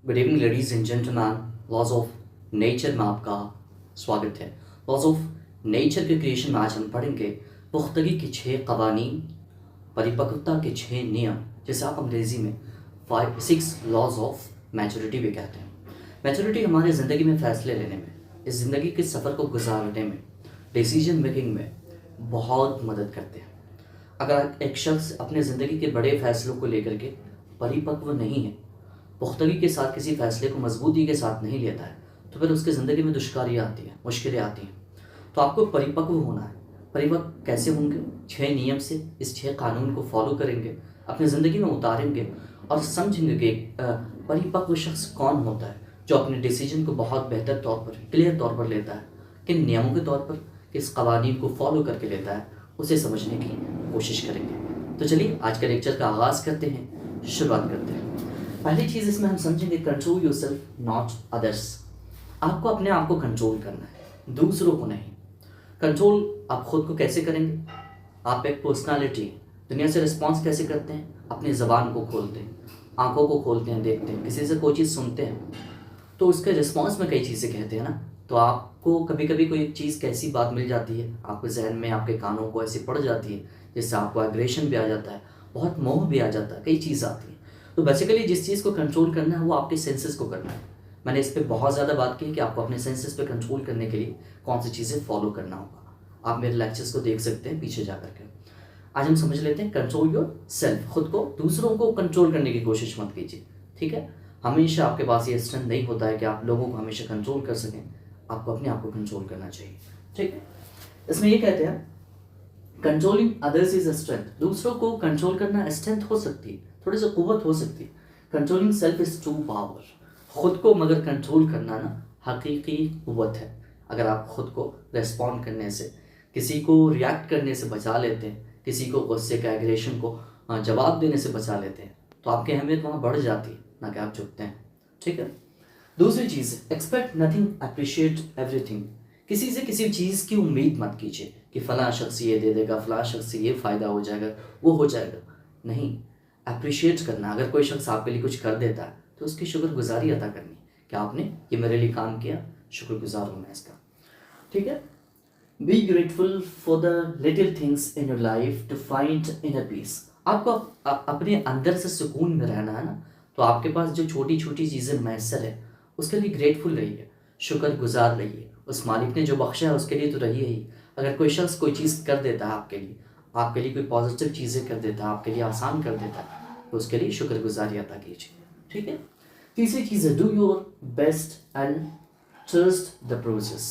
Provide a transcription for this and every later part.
Good evening ladies and gentleman. Laws of nature में आपका स्वागत है। लॉज ऑफ नेचर के क्रिएशन में आज हम पढ़ेंगे पुख्तगी के 6 कवानीन, परिपक्वता के 6 नियम, जिसे आप अंग्रेज़ी में 6 लॉज ऑफ मैच्योरिटी भी कहते हैं। मैच्योरिटी हमारे ज़िंदगी में फ़ैसले लेने में, इस ज़िंदगी के सफ़र को गुजारने में, डिसीजन मेकिंग में बहुत मदद करते हैं। अगर एक शख्स अपने ज़िंदगी के बड़े फ़ैसलों को लेकर के परिपक्व नहीं है, पुख्तगी के साथ किसी फ़ैसले को मजबूती के साथ नहीं लेता है, तो फिर उसके ज़िंदगी में दुश्कारियाँ आती हैं, मुश्किलें आती हैं। तो आपको परिपक्व होना है। परिपक्व कैसे होंगे? 6 नियम से, इस 6 कानून को फॉलो करेंगे, अपनी ज़िंदगी में उतारेंगे और समझेंगे कि परिपक्व शख्स कौन होता है, जो अपने डिसीजन को बहुत बेहतर तौर पर, क्लियर तौर पर लेता है, किन नियमों के तौर पर, किस कवानीन को फॉलो करके लेता है, उसे समझने की कोशिश करेंगे। तो चलिए आज के लेक्चर का आगाज़ करते हैं, शुरुआत करते हैं। पहली चीज़ इसमें हम समझेंगे कंट्रोल योरसेल्फ नॉट अदर्स। आपको अपने आप को कंट्रोल करना है, दूसरों को नहीं। कंट्रोल आप खुद को कैसे करेंगे? आप एक पर्सनालिटी, दुनिया से रिस्पॉन्स कैसे करते हैं? अपनी ज़बान को खोलते हैं, आंखों को खोलते हैं, देखते हैं, किसी से कोई चीज़ सुनते हैं तो उसके रिस्पॉन्स में कई चीज़ें कहते हैं ना। तो आपको कभी कभी कोई चीज़ कैसी बात मिल जाती है, आपके जहन में, आपके कानों को ऐसी पड़ जाती है जिससे आपको एग्रेशन भी आ जाता है, बहुत मोह भी आ जाता है, कई चीज़ आती है। तो बेसिकली जिस चीज़ को कंट्रोल करना है वो आपके सेंसेस को करना है। मैंने इस पर बहुत ज़्यादा बात की कि आपको अपने सेंसेस पे कंट्रोल करने के लिए कौन सी चीज़ें फॉलो करना होगा। आप मेरे लेक्चर्स को देख सकते हैं पीछे जा करके। आज हम समझ लेते हैं कंट्रोल योर सेल्फ। खुद को, दूसरों को कंट्रोल करने की कोशिश मत कीजिए, ठीक है। हमेशा आपके पास ये स्ट्रेंथ नहीं होता है कि आप लोगों को हमेशा कंट्रोल कर सकें। आपको अपने आप को कंट्रोल करना चाहिए, ठीक है। इसमें ये कहते हैं controlling others is a strength. दूसरों को कंट्रोल करना स्ट्रेंथ हो सकती है, थोड़ी सी कुव्वत हो सकती है। Controlling self is true power. खुद को मगर कंट्रोल करना ना हकीकी कुव्वत है। अगर आप खुद को रेस्पॉन्ड करने से, किसी को रिएक्ट करने से बचा लेते हैं, किसी को गुस्से का, एग्रेशन को जवाब देने से बचा लेते हैं, तो आपकी अहमियत वहाँ बढ़ जाती है, ना कि आप झुकते हैं, ठीक है। दूसरी चीज़, एक्सपेक्ट नथिंग, अप्रिशिएट एवरीथिंग। किसी से किसी चीज़ की उम्मीद मत कीजिए कि फ़लाँ शख्स ये दे देगा, फ़लाँ शख्स से ये फ़ायदा हो जाएगा, वो हो जाएगा। नहीं, अप्रिशिएट करना। अगर कोई शख्स आपके लिए कुछ कर देता है तो उसकी शुक्रगुजारी अदा करनी कि आपने ये मेरे लिए काम किया, शुक्रगुजार हूँ मैं इसका, ठीक है। Be grateful for the little things in your life to find inner peace. आपको अपने अंदर से सुकून में रहना है ना, तो आपके पास जो छोटी छोटी चीज़ें मैसर है उसके लिए ग्रेटफुल रहिए, शुक्रगुजार रहिए। उस मालिक ने जो बख्शा है उसके लिए तो रहिए ही। अगर कोई शख्स कोई चीज़ कर देता है आपके लिए कोई पॉजिटिव चीज़ें कर देता है, आपके लिए आसान कर देता है, तो उसके लिए शुक्रगुजारी अदा कीजिए, ठीक है। तीसरी चीज़ है do your best and trust the process.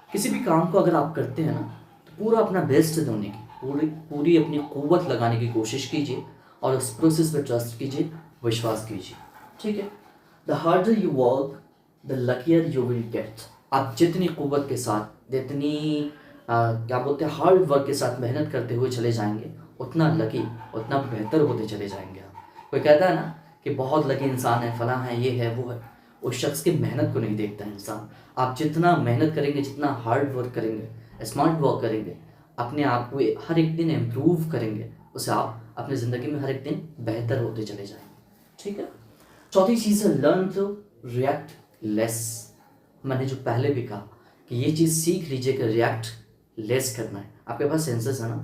किसी भी काम को अगर आप करते हैं ना, तो पूरा अपना बेस्ट देने की, पूरी अपनी क़ुव्वत लगाने की कोशिश कीजिए और उस प्रोसेस पे ट्रस्ट कीजिए, विश्वास कीजिए, ठीक है। The harder you work the luckier you will get. आप जितनी क़ुव्वत के साथ, जितनी क्या बोलते हैं, हार्ड वर्क के साथ मेहनत करते हुए चले जाएंगे, उतना लकी, उतना बेहतर होते चले जाएंगे आप। कोई कहता है ना कि बहुत लकी इंसान है, फलां है, ये है, वो है। उस शख्स की मेहनत को नहीं देखता है इंसान। आप जितना मेहनत करेंगे, जितना हार्ड वर्क करेंगे, स्मार्ट वर्क करेंगे, अपने आप को हर एक दिन इम्प्रूव करेंगे, उससे आप अपनी ज़िंदगी में हर एक दिन बेहतर होते चले जाएंगे, ठीक है। चौथी चीज़ है लर्न टू रिएक्ट लेस। मैंने जो पहले भी कहा कि ये चीज़ सीख लीजिए कि रिएक्ट लेस करना है। आपके पास सेंसेस है ना,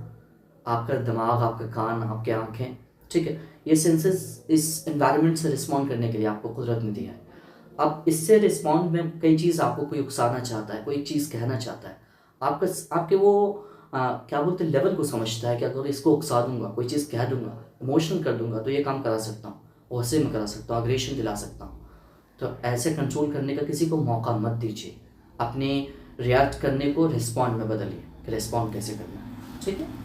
आपका दिमाग, आपका कान, आपकी आँखें, ठीक है। ये सेंसेस इस एनवायरनमेंट से रिस्पॉन्ड करने के लिए आपको कुदरत ने दिया है। अब इससे रिस्पॉन्ड में कई चीज़ आपको कोई उकसाना चाहता है, कोई चीज़ कहना चाहता है, आपके वो क्या बोलते हैं, लेवल को समझता है कि अगर इसको उकसा दूंगा, कोई चीज़ कह दूंगा, इमोशनल कर दूंगा, तो ये काम करा सकता हूँ, गुस्से में करा सकता हूँ, अग्रेशन दिला सकता हूँ। तो ऐसे कंट्रोल करने का किसी को मौका मत दीजिए। अपने रिएक्ट करने को रिस्पॉन्ड में बदलिए कि रिस्पॉन्ड कैसे करना है, ठीक है।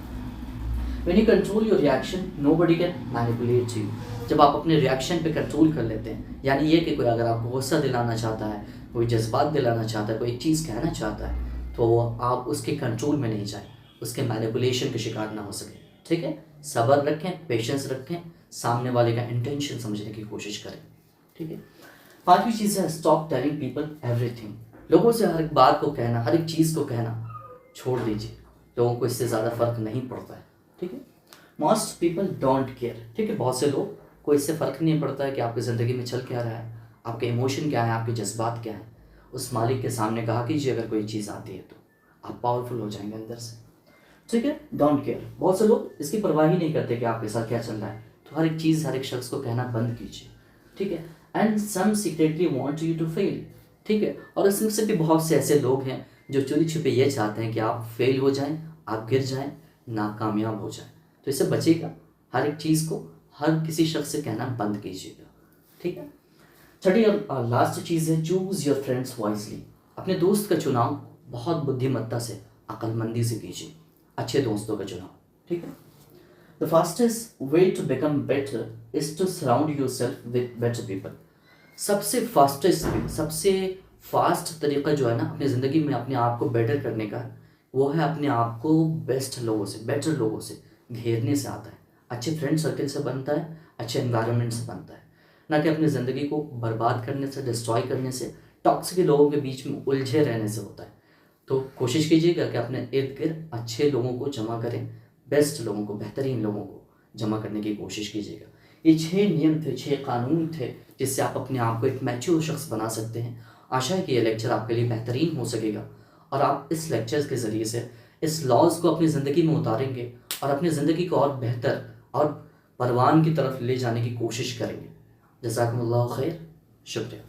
When you control your reaction, nobody can manipulate you. जब आप अपने रिएक्शन पे कंट्रोल कर लेते हैं, यानी ये कि कोई अगर आपको गुस्सा दिलाना चाहता है, कोई जज्बात दिलाना चाहता है, कोई एक चीज़ कहना चाहता है, तो आप उसके कंट्रोल में नहीं जाएं, उसके मैनिपुलेशन के शिकार ना हो सके, ठीक है। सब्र रखें, पेशेंस रखें, सामने वाले का इंटेंशन समझने की कोशिश करें, ठीक है। पांचवी चीज़ है स्टॉप टेलिंग पीपल एवरीथिंग। लोगों से हर एक बात को कहना, हर एक चीज़ को कहना छोड़ दीजिए। लोगों को इससे ज़्यादा फ़र्क नहीं पड़ता है, ठीक है। मोस्ट पीपल डोंट केयर, ठीक है। बहुत से लोग को इससे फ़र्क नहीं पड़ता है कि आपकी ज़िंदगी में चल क्या रहा है, आपके इमोशन क्या है, आपके जज्बात क्या हैं। उस मालिक के सामने कहा कीजिए अगर कोई चीज़ आती है तो आप पावरफुल हो जाएंगे अंदर से। ठीक है, डोंट केयर। बहुत से लोग इसकी परवाह ही नहीं करते कि आपके साथ क्या चल रहा है, तो हर एक चीज़ हर एक शख्स को कहना बंद कीजिए। ठीक है, and some secretly want you to fail. ठीक है, और इसमें से भी बहुत से ऐसे लोग हैं जो चोरी छिपे ये चाहते हैं कि आप फेल हो जाएं, आप गिर जाएं, नाकामयाब हो जाएं। तो इससे बचिएगा, हर एक चीज़ को हर किसी शख्स से कहना बंद कीजिएगा। ठीक है, छठी और लास्ट चीज़ है, चूज़ योर फ्रेंड्स वाइजली। अपने दोस्त का चुनाव बहुत बुद्धिमत्ता से, अक्लमंदी से कीजिए, अच्छे दोस्तों का चुनाव। ठीक है, the fastest way to become better is to surround yourself with better people. सबसे फास्टेस्ट वे, सबसे फास्ट तरीका जो है ना अपनी ज़िंदगी में अपने आप को बेटर करने का, वो है अपने आप को बेस्ट लोगों से, बेटर लोगों से घेरने से आता है। अच्छे फ्रेंड सर्कल से बनता है, अच्छे एनवायरनमेंट से बनता है, ना कि अपनी ज़िंदगी को बर्बाद करने से, डिस्ट्रॉय करने से, टॉक्सिक लोगों के बीच में उलझे रहने से होता है। तो कोशिश कीजिएगा कि अपने इर्द गिर्द अच्छे लोगों को जमा करें, बेस्ट लोगों को, बेहतरीन लोगों को जमा करने की कोशिश कीजिएगा। ये 6 नियम थे, 6 कानून थे जिससे आप अपने आप को एक मैच्योर शख्स बना सकते हैं। आशा है कि ये लेक्चर आपके लिए बेहतरीन हो सकेगा और आप इस लेक्चर के ज़रिए से इस लॉज को अपनी ज़िंदगी में उतारेंगे और अपनी ज़िंदगी को और बेहतर और परवान की तरफ ले जाने की कोशिश करेंगे। जज़ाकुमुल्लाह खैर, शुक्रिया।